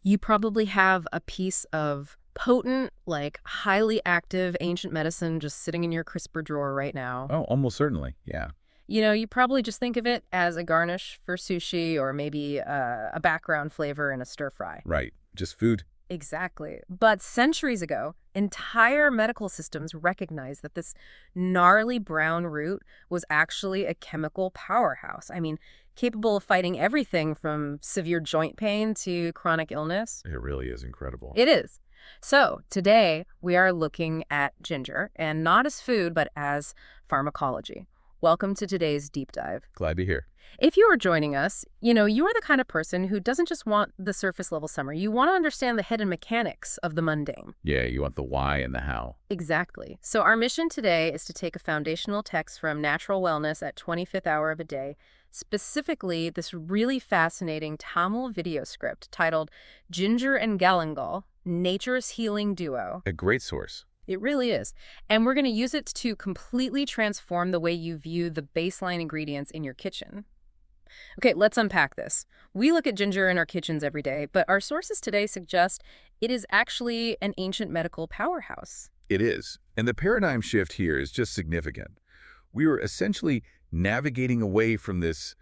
You probably have a piece of potent, like highly active ancient medicine just sitting in your crisper drawer right now. Oh, almost certainly. Yeah. You probably just think of it as a garnish for sushi or maybe a background flavor in a stir fry. Right. Just food. Exactly. But centuries ago, entire medical systems recognized that this gnarly brown root was actually a chemical powerhouse. I mean, capable of fighting everything from severe joint pain to chronic illness. It really is incredible. It is. So today we are looking at ginger, and not as food, but as pharmacology. Welcome to today's deep dive. Glad to be here. If you are joining us, you are the kind of person who doesn't just want the surface level summary. You want to understand the hidden mechanics of the mundane. Yeah, you want the why and the how. Exactly. So our mission today is to take a foundational text from Natural Wellness at 25th Hour of a Day, specifically this really fascinating Tamil video script titled Ginger and Galangal, Nature's Healing Duo. A great source. It really is. And we're going to use it to completely transform the way you view the baseline ingredients in your kitchen. Okay, let's unpack this. We look at ginger in our kitchens every day, but our sources today suggest it is actually an ancient medical powerhouse. It is. And the paradigm shift here is just significant. We are essentially navigating away from this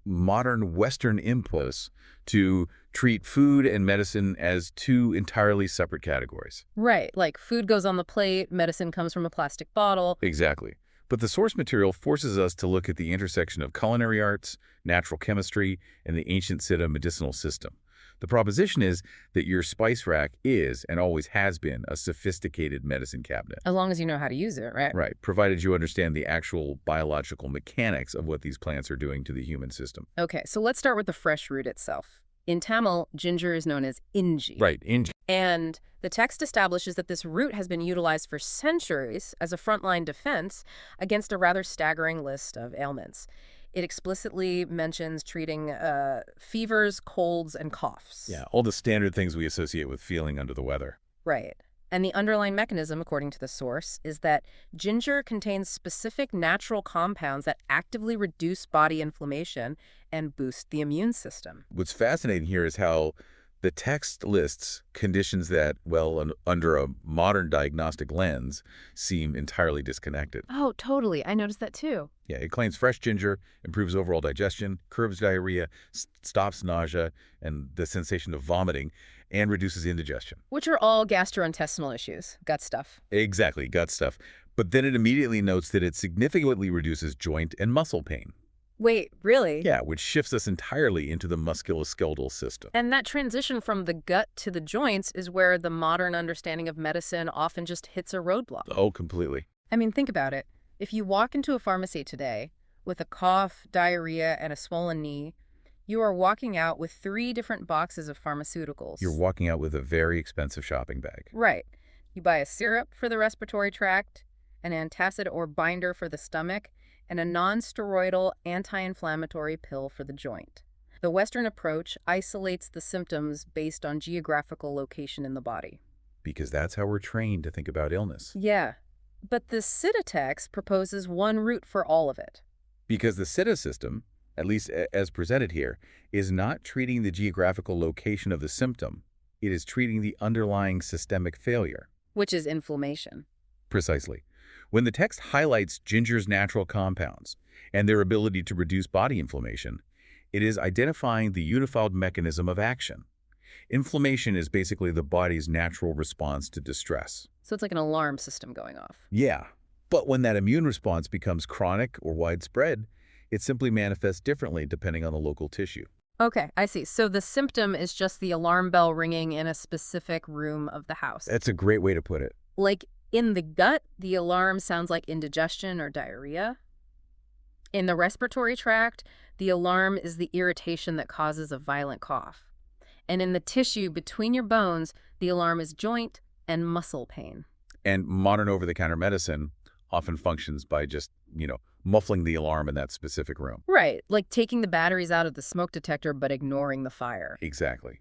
modern Western impulse to treat food and medicine as two entirely separate categories. Right, like food goes on the plate, medicine comes from a plastic bottle. Exactly. But the source material forces us to look at the intersection of culinary arts, natural chemistry, and the ancient Siddha medicinal system. The proposition is that your spice rack is, and always has been, a sophisticated medicine cabinet. As long as you know how to use it, right? Right, provided you understand the actual biological mechanics of what these plants are doing to the human system. Okay, so let's start with the fresh root itself. In Tamil, ginger is known as inji. Right, inji. And the text establishes that this root has been utilized for centuries as a frontline defense against a rather staggering list of ailments. It explicitly mentions treating fevers, colds, and coughs. Yeah, all the standard things we associate with feeling under the weather. Right. And the underlying mechanism, according to the source, is that ginger contains specific natural compounds that actively reduce body inflammation and boost the immune system. What's fascinating here is how the text lists conditions that, well, under a modern diagnostic lens, seem entirely disconnected. Oh, totally. I noticed that too. Yeah, it claims fresh ginger improves overall digestion, curbs diarrhea, stops nausea and the sensation of vomiting, and reduces indigestion. Which are all gastrointestinal issues, gut stuff. Exactly, gut stuff. But then it immediately notes that it significantly reduces joint and muscle pain. Wait, really? Yeah, which shifts us entirely into the musculoskeletal system. And that transition from the gut to the joints is where the modern understanding of medicine often just hits a roadblock. Oh, completely. I mean, think about it. If you walk into a pharmacy today with a cough, diarrhea, and a swollen knee, you are walking out with 3 different boxes of pharmaceuticals. You're walking out with a very expensive shopping bag. Right. You buy a syrup for the respiratory tract, an antacid or binder for the stomach, and a non-steroidal anti-inflammatory pill for the joint. The Western approach isolates the symptoms based on geographical location in the body. Because that's how we're trained to think about illness. Yeah, but the Siddha text proposes one root for all of it. Because the Siddha system, at least as presented here, is not treating the geographical location of the symptom. It is treating the underlying systemic failure. Which is inflammation. Precisely. When the text highlights ginger's natural compounds and their ability to reduce body inflammation, it is identifying the unified mechanism of action. Inflammation is basically the body's natural response to distress. So it's like an alarm system going off. Yeah, but when that immune response becomes chronic or widespread, it simply manifests differently depending on the local tissue. Okay, I see. So the symptom is just the alarm bell ringing in a specific room of the house. That's a great way to put it. Like in the gut, the alarm sounds like indigestion or diarrhea. In the respiratory tract, the alarm is the irritation that causes a violent cough. And in the tissue between your bones, the alarm is joint and muscle pain. And modern over-the-counter medicine often functions by just, muffling the alarm in that specific room. Right, like taking the batteries out of the smoke detector but ignoring the fire. Exactly.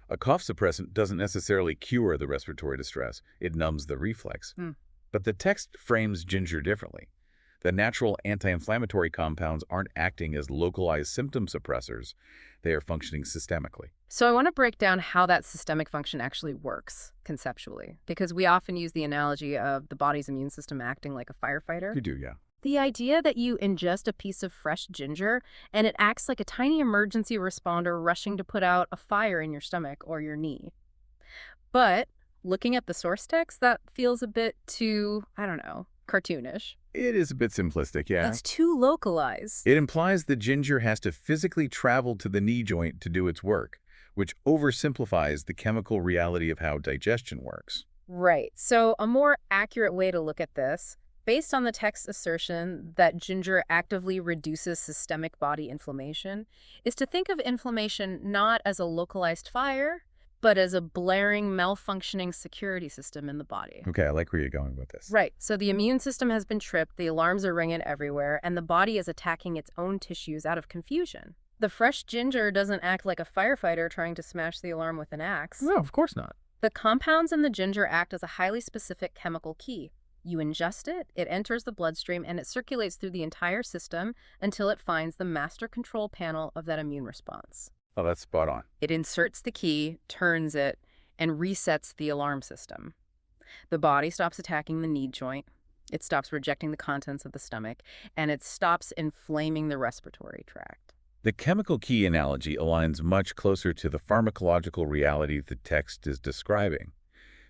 A cough suppressant doesn't necessarily cure the respiratory distress. It numbs the reflex. But the text frames ginger differently. The natural anti-inflammatory compounds aren't acting as localized symptom suppressors. They are functioning systemically. So I want to break down how that systemic function actually works conceptually, because we often use the analogy of the body's immune system acting like a firefighter. You do, yeah. The idea that you ingest a piece of fresh ginger and it acts like a tiny emergency responder rushing to put out a fire in your stomach or your knee. But looking at the source text, that feels a bit too, I don't know, cartoonish. It is a bit simplistic, yeah. That's too localized. It implies the ginger has to physically travel to the knee joint to do its work, which oversimplifies the chemical reality of how digestion works. Right. So a more accurate way to look at this, based on the text's assertion that ginger actively reduces systemic body inflammation, is to think of inflammation not as a localized fire, but as a blaring, malfunctioning security system in the body. Okay, I like where you're going with this. Right. So the immune system has been tripped, the alarms are ringing everywhere, and the body is attacking its own tissues out of confusion. The fresh ginger doesn't act like a firefighter trying to smash the alarm with an axe. No, of course not. The compounds in the ginger act as a highly specific chemical key. You ingest it, it enters the bloodstream, and it circulates through the entire system until it finds the master control panel of that immune response. Oh, that's spot on. It inserts the key, turns it, and resets the alarm system. The body stops attacking the knee joint, it stops rejecting the contents of the stomach, and it stops inflaming the respiratory tract. The chemical key analogy aligns much closer to the pharmacological reality the text is describing,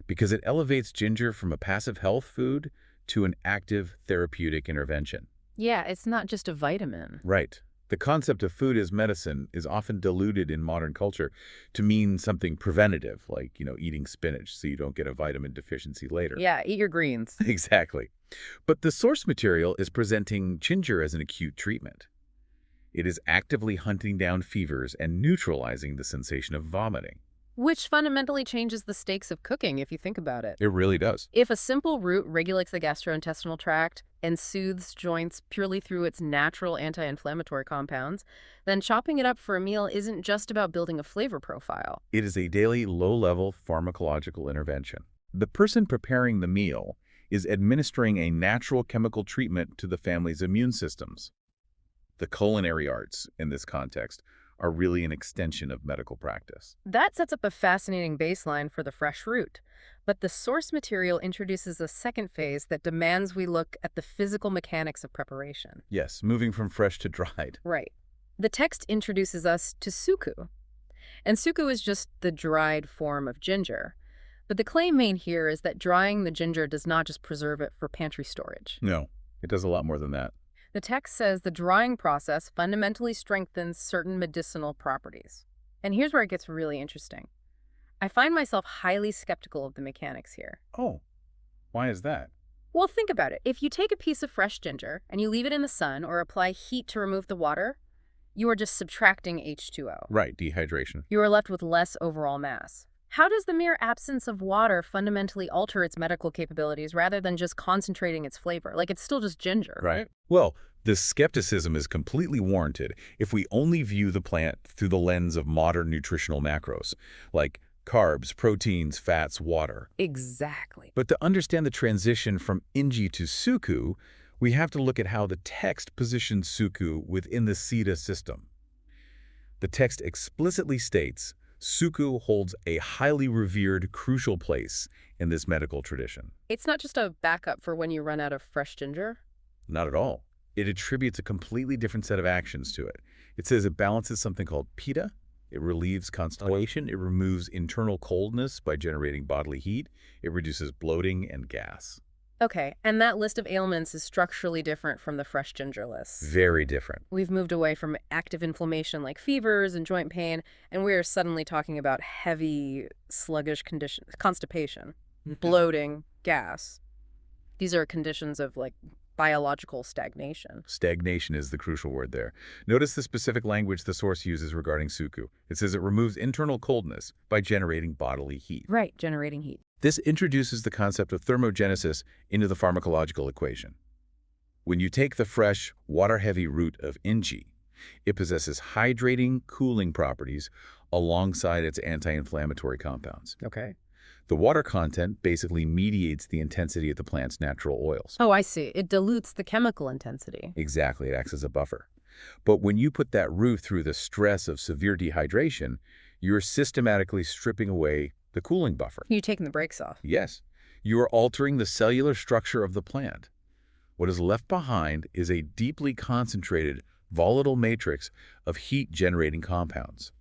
because it elevates ginger from a passive health food to an active therapeutic intervention. Yeah, it's not just a vitamin. Right. The concept of food as medicine is often diluted in modern culture to mean something preventative, like, eating spinach so you don't get a vitamin deficiency later. Yeah, eat your greens. Exactly. But the source material is presenting ginger as an acute treatment. It is actively hunting down fevers and neutralizing the sensation of vomiting. Which fundamentally changes the stakes of cooking, if you think about it. It really does. If a simple root regulates the gastrointestinal tract and soothes joints purely through its natural anti-inflammatory compounds, then chopping it up for a meal isn't just about building a flavor profile. It is a daily low-level pharmacological intervention. The person preparing the meal is administering a natural chemical treatment to the family's immune systems. The culinary arts, in this context, are really an extension of medical practice. That sets up a fascinating baseline for the fresh root. But the source material introduces a second phase that demands we look at the physical mechanics of preparation. Yes, moving from fresh to dried. Right. The text introduces us to suku. And suku is just the dried form of ginger. But the claim made here is that drying the ginger does not just preserve it for pantry storage. No, it does a lot more than that. The text says the drying process fundamentally strengthens certain medicinal properties. And here's where it gets really interesting. I find myself highly skeptical of the mechanics here. Oh, why is that? Well, think about it. If you take a piece of fresh ginger and you leave it in the sun or apply heat to remove the water, you are just subtracting H2O. Right, dehydration. You are left with less overall mass. How does the mere absence of water fundamentally alter its medical capabilities rather than just concentrating its flavor? Like, it's still just ginger. Right. Well, this skepticism is completely warranted if we only view the plant through the lens of modern nutritional macros, like carbs, proteins, fats, water. Exactly. But to understand the transition from inji to suku, we have to look at how the text positions suku within the Siddha system. The text explicitly states suku holds a highly revered, crucial place in this medical tradition. It's not just a backup for when you run out of fresh ginger. Not at all. It attributes a completely different set of actions to it. It says it balances something called pitta. It relieves constipation. It removes internal coldness by generating bodily heat. It reduces bloating and gas. Okay, and that list of ailments is structurally different from the fresh ginger list. Very different. We've moved away from active inflammation like fevers and joint pain, and we are suddenly talking about heavy, sluggish conditions, constipation, bloating, gas. These are conditions of biological stagnation. Stagnation is the crucial word there. Notice the specific language the source uses regarding suku. It says it removes internal coldness by generating bodily heat. Right, generating heat. This introduces the concept of thermogenesis into the pharmacological equation. When you take the fresh, water-heavy root of inji, it possesses hydrating, cooling properties alongside its anti-inflammatory compounds. Okay. The water content basically mediates the intensity of the plant's natural oils. Oh, I see. It dilutes the chemical intensity. Exactly, it acts as a buffer. But when you put that root through the stress of severe dehydration, you're systematically stripping away the cooling buffer. You're taking the brakes off. Yes, you are altering the cellular structure of the plant. What is left behind is a deeply concentrated, volatile matrix of heat-generating compounds.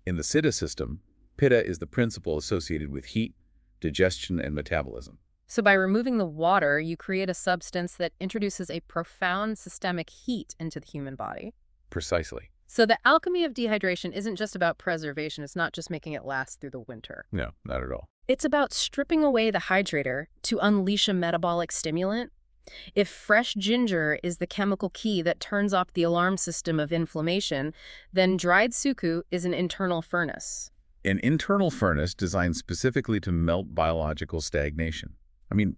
In the Siddha system, Pitta is the principle associated with heat, digestion, and metabolism. So by removing the water, you create a substance that introduces a profound systemic heat into the human body. Precisely. So the alchemy of dehydration isn't just about preservation. It's not just making it last through the winter. No, not at all. It's about stripping away the hydrator to unleash a metabolic stimulant. If fresh ginger is the chemical key that turns off the alarm system of inflammation, then dried suku is an internal furnace. An internal furnace designed specifically to melt biological stagnation. I mean,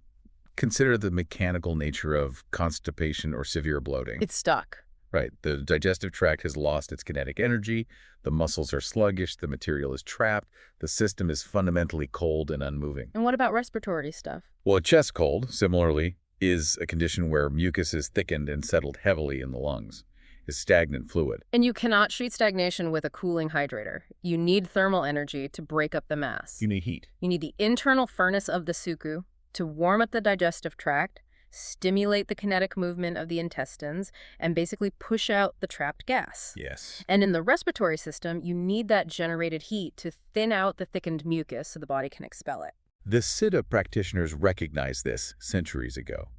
consider the mechanical nature of constipation or severe bloating. It's stuck. Right. The digestive tract has lost its kinetic energy, the muscles are sluggish, the material is trapped, the system is fundamentally cold and unmoving. And what about respiratory stuff? Well, a chest cold, similarly, is a condition where mucus is thickened and settled heavily in the lungs, is stagnant fluid. And you cannot treat stagnation with a cooling hydrator. You need thermal energy to break up the mass. You need heat. You need the internal furnace of the suku to warm up the digestive tract, stimulate the kinetic movement of the intestines, and basically push out the trapped gas. Yes. And in the respiratory system, you need that generated heat to thin out the thickened mucus so the body can expel it. The Siddha practitioners recognized this centuries ago.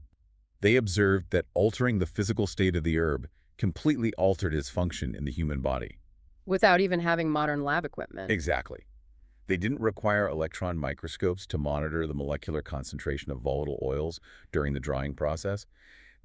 They observed that altering the physical state of the herb completely altered its function in the human body. Without even having modern lab equipment. Exactly. They didn't require electron microscopes to monitor the molecular concentration of volatile oils during the drying process.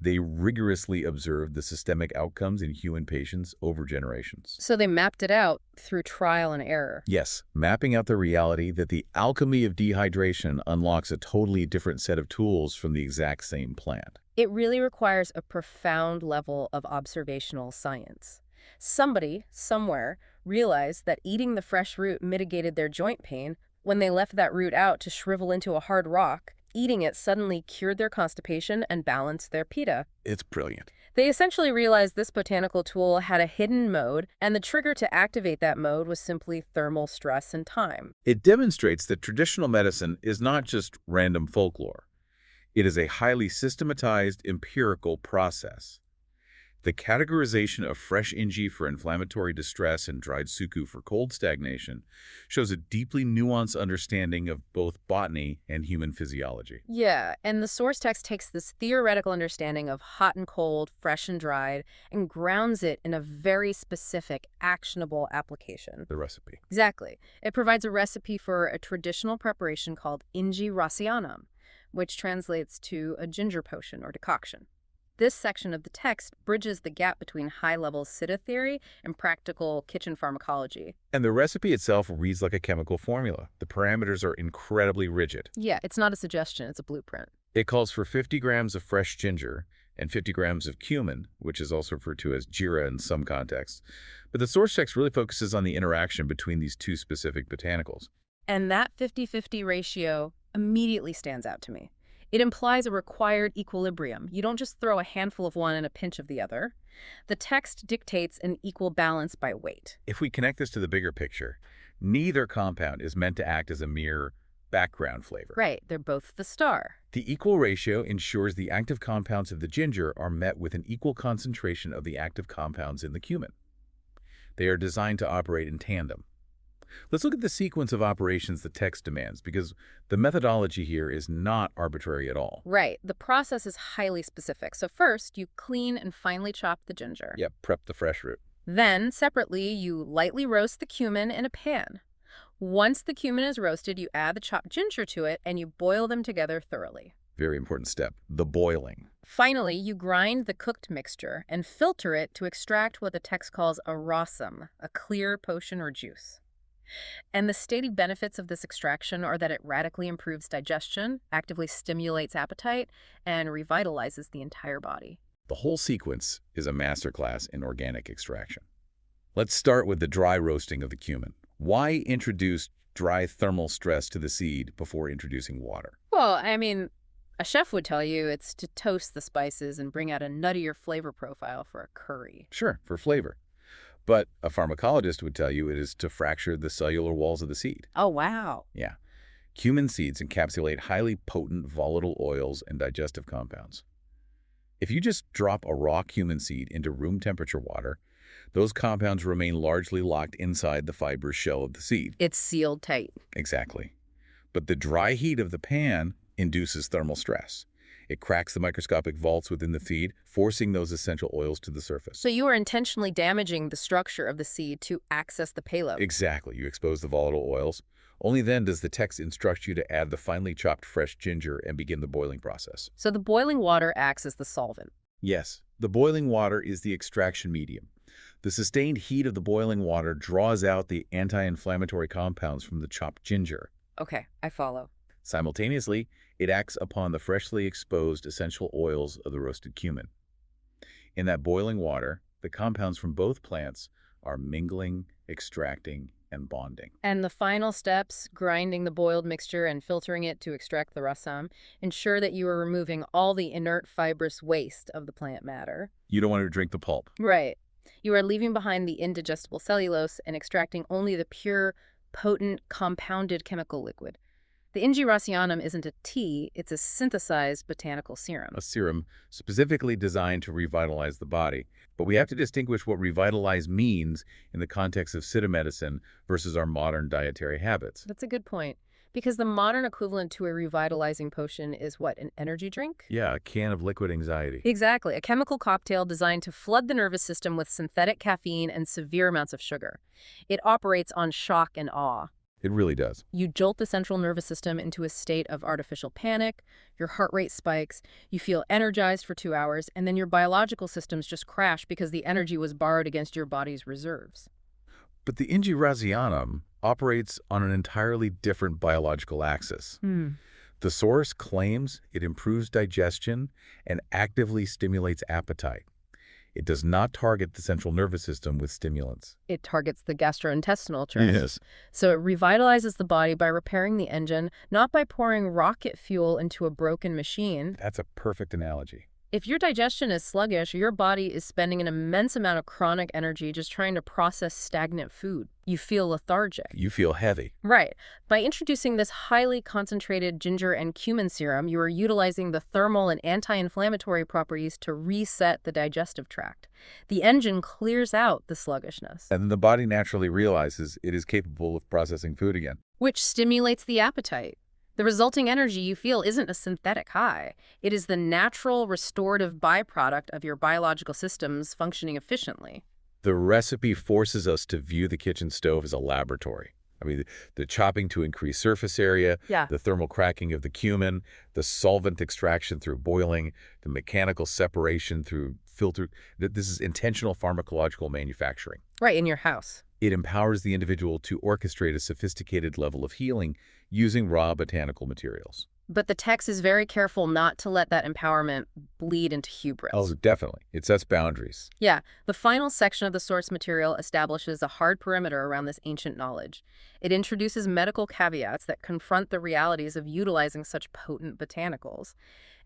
They rigorously observed the systemic outcomes in human patients over generations. So they mapped it out through trial and error. Yes, mapping out the reality that the alchemy of dehydration unlocks a totally different set of tools from the exact same plant. It really requires a profound level of observational science. Somebody, somewhere, realized that eating the fresh root mitigated their joint pain. When they left that root out to shrivel into a hard rock, eating it suddenly cured their constipation and balanced their pitta. It's brilliant. They essentially realized this botanical tool had a hidden mode, and the trigger to activate that mode was simply thermal stress and time. It demonstrates that traditional medicine is not just random folklore. It is a highly systematized, empirical process. The categorization of fresh inji for inflammatory distress and dried suku for cold stagnation shows a deeply nuanced understanding of both botany and human physiology. Yeah, and the source text takes this theoretical understanding of hot and cold, fresh and dried, and grounds it in a very specific, actionable application. The recipe. Exactly. It provides a recipe for a traditional preparation called Inji Rasianam, which translates to a ginger potion or decoction. This section of the text bridges the gap between high-level Siddha theory and practical kitchen pharmacology. And the recipe itself reads like a chemical formula. The parameters are incredibly rigid. Yeah, it's not a suggestion, it's a blueprint. It calls for 50 grams of fresh ginger and 50 grams of cumin, which is also referred to as jeera in some contexts. But the source text really focuses on the interaction between these two specific botanicals. And that 50-50 ratio immediately stands out to me. It implies a required equilibrium. You don't just throw a handful of one and a pinch of the other. The text dictates an equal balance by weight. If we connect this to the bigger picture, neither compound is meant to act as a mere background flavor. Right, they're both the star. The equal ratio ensures the active compounds of the ginger are met with an equal concentration of the active compounds in the cumin. They are designed to operate in tandem. Let's look at the sequence of operations the text demands, because the methodology here is not arbitrary at all. Right. The process is highly specific. So first, you clean and finely chop the ginger. Yep, prep the fresh root. Then, separately, you lightly roast the cumin in a pan. Once the cumin is roasted, you add the chopped ginger to it, and you boil them together thoroughly. Very important step, the boiling. Finally, you grind the cooked mixture and filter it to extract what the text calls a rasam, a clear potion or juice. And the stated benefits of this extraction are that it radically improves digestion, actively stimulates appetite, and revitalizes the entire body. The whole sequence is a masterclass in organic extraction. Let's start with the dry roasting of the cumin. Why introduce dry thermal stress to the seed before introducing water. Well, I mean, a chef would tell you it's to toast the spices and bring out a nuttier flavor profile for a curry. Sure, for flavor. But a pharmacologist would tell you it is to fracture the cellular walls of the seed. Oh, wow. Yeah. Cumin seeds encapsulate highly potent volatile oils and digestive compounds. If you just drop a raw cumin seed into room temperature water, those compounds remain largely locked inside the fibrous shell of the seed. It's sealed tight. Exactly. But the dry heat of the pan induces thermal stress. It cracks the microscopic vaults within the feed, forcing those essential oils to the surface. So you are intentionally damaging the structure of the seed to access the payload. Exactly. You expose the volatile oils. Only then does the text instruct you to add the finely chopped fresh ginger and begin the boiling process. So the boiling water acts as the solvent. Yes, the boiling water is the extraction medium. The sustained heat of the boiling water draws out the anti-inflammatory compounds from the chopped ginger. Okay, I follow. Simultaneously, it acts upon the freshly exposed essential oils of the roasted cumin. In that boiling water, the compounds from both plants are mingling, extracting, and bonding. And the final steps, grinding the boiled mixture and filtering it to extract the rasam, ensure that you are removing all the inert fibrous waste of the plant matter. You don't want to drink the pulp. Right. You are leaving behind the indigestible cellulose and extracting only the pure, potent, compounded chemical liquid. The Ingirasianum isn't a tea, it's a synthesized botanical serum. A serum specifically designed to revitalize the body. But we have to distinguish what revitalize means in the context of cytomedicine versus our modern dietary habits. That's a good point. Because the modern equivalent to a revitalizing potion is what, an energy drink? Yeah, a can of liquid anxiety. Exactly, a chemical cocktail designed to flood the nervous system with synthetic caffeine and severe amounts of sugar. It operates on shock and awe. It really does. You jolt the central nervous system into a state of artificial panic, your heart rate spikes, you feel energized for 2 hours, and then your biological systems just crash because the energy was borrowed against your body's reserves. But the Ingirasianum operates on an entirely different biological axis. The source claims it improves digestion and actively stimulates appetite. It does not target the central nervous system with stimulants. It targets the gastrointestinal tract. Yes. So it revitalizes the body by repairing the engine, not by pouring rocket fuel into a broken machine. That's a perfect analogy. If your digestion is sluggish, your body is spending an immense amount of chronic energy just trying to process stagnant food. You feel lethargic. You feel heavy. Right. By introducing this highly concentrated ginger and cumin serum, you are utilizing the thermal and anti-inflammatory properties to reset the digestive tract. The engine clears out the sluggishness, And then the body naturally realizes it is capable of processing food again. which stimulates the appetite. The resulting energy you feel isn't a synthetic high. It is the natural restorative byproduct of your biological systems functioning efficiently. The recipe forces us to view the kitchen stove as a laboratory. I mean, the chopping to increase surface area, Yeah. the thermal cracking of the cumin, the solvent extraction through boiling, the mechanical separation through filter. This is intentional pharmacological manufacturing. Right, in your house. It empowers the individual to orchestrate a sophisticated level of healing using raw botanical materials. But the text is very careful not to let that empowerment bleed into hubris. Oh, definitely. It sets boundaries. Yeah, the final section of the source material establishes a hard perimeter around this ancient knowledge. It introduces medical caveats that confront the realities of utilizing such potent botanicals.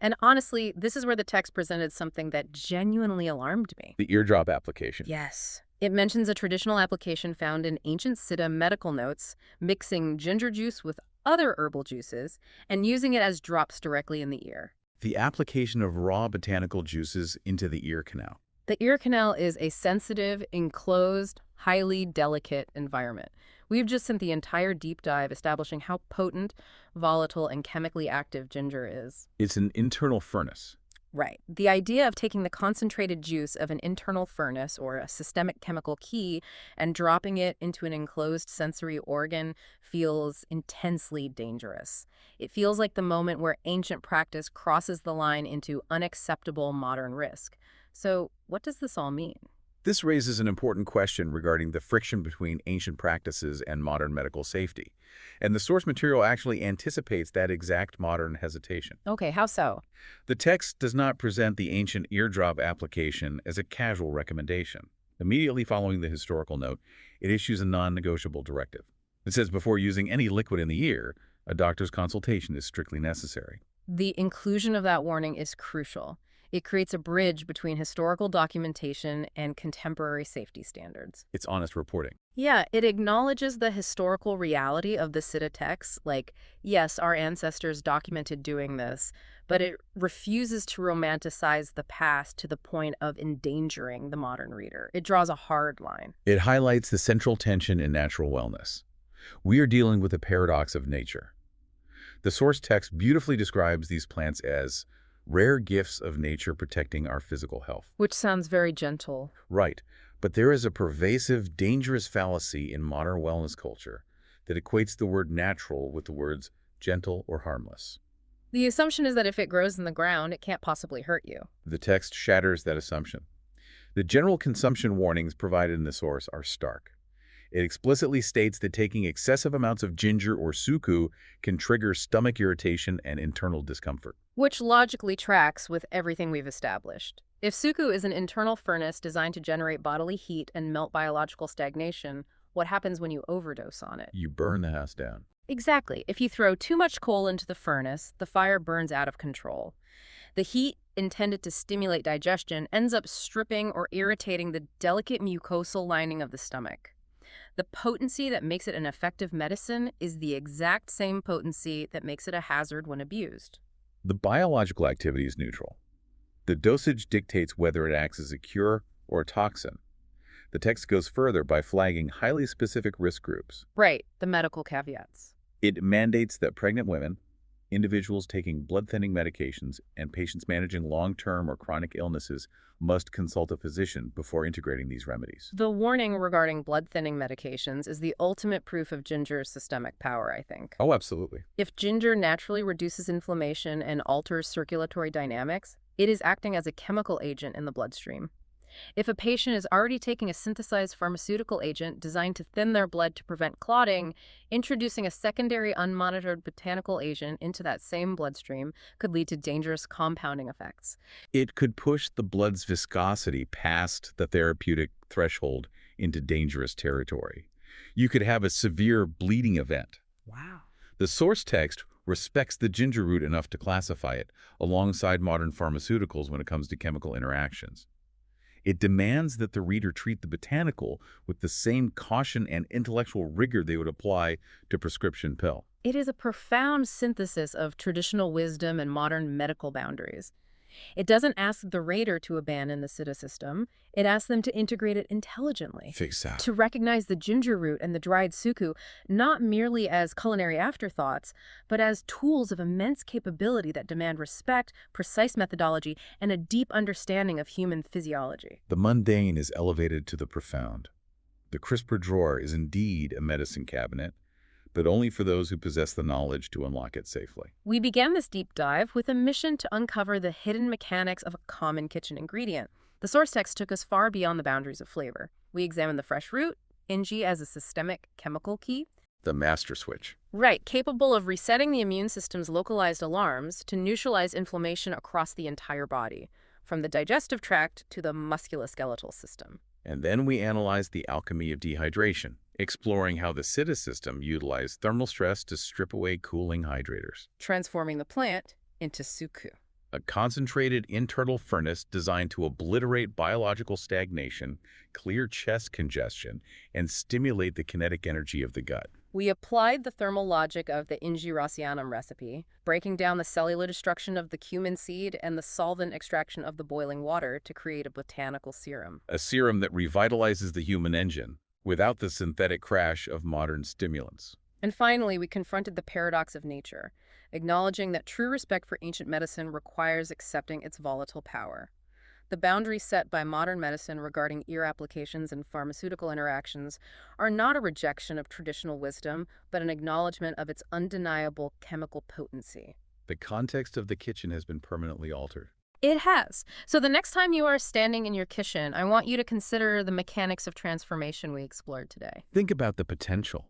And honestly, this is where the text presented something that genuinely alarmed me. The eardrop application. Yes. It mentions a traditional application found in ancient Siddha medical notes, mixing ginger juice with other herbal juices and using it as drops directly in the ear. The application of raw botanical juices into the ear canal. The ear canal is a sensitive, enclosed, highly delicate environment. We've just spent the entire deep dive establishing how potent, volatile, and chemically active ginger is. It's an internal furnace. Right. The idea of taking the concentrated juice of an internal furnace or a systemic chemical key and dropping it into an enclosed sensory organ feels intensely dangerous. It feels like the moment where ancient practice crosses the line into unacceptable modern risk. So, what does this all mean? This raises an important question regarding the friction between ancient practices and modern medical safety. And the source material actually anticipates that exact modern hesitation. Okay, how so? The text does not present the ancient eardrop application as a casual recommendation. Immediately following the historical note, it issues a non-negotiable directive. It says before using any liquid in the ear, a doctor's consultation is strictly necessary. The inclusion of that warning is crucial. It creates a bridge between historical documentation and contemporary safety standards. It's honest reporting. Yeah, it acknowledges the historical reality of the Siddha texts, like, yes, our ancestors documented doing this, but it refuses to romanticize the past to the point of endangering the modern reader. It draws a hard line. It highlights the central tension in natural wellness. We are dealing with a paradox of nature. The source text beautifully describes these plants as rare gifts of nature protecting our physical health. Which sounds very gentle. Right, but there is a pervasive, dangerous fallacy in modern wellness culture that equates the word natural with the words gentle or harmless. The assumption is that if it grows in the ground, it can't possibly hurt you. The text shatters that assumption. The general consumption warnings provided in the source are stark. It explicitly states that taking excessive amounts of ginger or suku can trigger stomach irritation and internal discomfort. Which logically tracks with everything we've established. If suku is an internal furnace designed to generate bodily heat and melt biological stagnation, what happens when you overdose on it? You burn the house down. Exactly. If you throw too much coal into the furnace, the fire burns out of control. The heat intended to stimulate digestion ends up stripping or irritating the delicate mucosal lining of the stomach. The potency that makes it an effective medicine is the exact same potency that makes it a hazard when abused. The biological activity is neutral. The dosage dictates whether it acts as a cure or a toxin. The text goes further by flagging highly specific risk groups. Right, the medical caveats. It mandates that pregnant women, individuals taking blood-thinning medications, and patients managing long-term or chronic illnesses must consult a physician before integrating these remedies. The warning regarding blood-thinning medications is the ultimate proof of ginger's systemic power, I think. Oh, absolutely. If ginger naturally reduces inflammation and alters circulatory dynamics, it is acting as a chemical agent in the bloodstream. If a patient is already taking a synthesized pharmaceutical agent designed to thin their blood to prevent clotting, introducing a secondary unmonitored botanical agent into that same bloodstream could lead to dangerous compounding effects. It could push the blood's viscosity past the therapeutic threshold into dangerous territory. You could have a severe bleeding event. Wow. The source text respects the ginger root enough to classify it alongside modern pharmaceuticals when it comes to chemical interactions. It demands that the reader treat the botanical with the same caution and intellectual rigor they would apply to prescription pill. It is a profound synthesis of traditional wisdom and modern medical boundaries. It doesn't ask the reader to abandon the Siddha system. It asks them to integrate it intelligently. Exactly. To recognize the ginger root and the dried suku not merely as culinary afterthoughts, but as tools of immense capability that demand respect, precise methodology, and a deep understanding of human physiology. The mundane is elevated to the profound. The CRISPR drawer is indeed a medicine cabinet, but only for those who possess the knowledge to unlock it safely. We began this deep dive with a mission to uncover the hidden mechanics of a common kitchen ingredient. The source text took us far beyond the boundaries of flavor. We examined the fresh root, Inji as a systemic chemical key. The master switch. Right, capable of resetting the immune system's localized alarms to neutralize inflammation across the entire body, from the digestive tract to the musculoskeletal system. And then we analyzed the alchemy of dehydration, exploring how the Siddha system utilized thermal stress to strip away cooling hydrators. Transforming the plant into suku. A concentrated internal furnace designed to obliterate biological stagnation, clear chest congestion, and stimulate the kinetic energy of the gut. We applied the thermal logic of the Inji Racianum recipe, breaking down the cellular destruction of the cumin seed and the solvent extraction of the boiling water to create a botanical serum. A serum that revitalizes the human engine without the synthetic crash of modern stimulants. And finally, we confronted the paradox of nature, acknowledging that true respect for ancient medicine requires accepting its volatile power. The boundaries set by modern medicine regarding ear applications and pharmaceutical interactions are not a rejection of traditional wisdom, but an acknowledgement of its undeniable chemical potency. The context of the kitchen has been permanently altered. It has. So the next time you are standing in your kitchen, I want you to consider the mechanics of transformation we explored today. Think about the potential.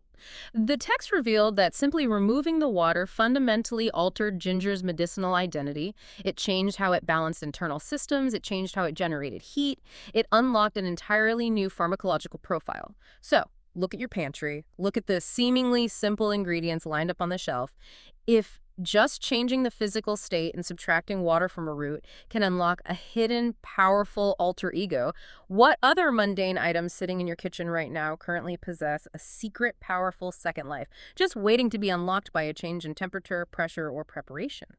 The text revealed that simply removing the water fundamentally altered ginger's medicinal identity. It changed how it balanced internal systems. It changed how it generated heat. It unlocked an entirely new pharmacological profile. So, Look at your pantry. Look at the seemingly simple ingredients lined up on the shelf. If just changing the physical state and subtracting water from a root can unlock a hidden, powerful alter ego, what other mundane items sitting in your kitchen right now currently possess a secret, powerful second life, just waiting to be unlocked by a change in temperature, pressure, or preparation?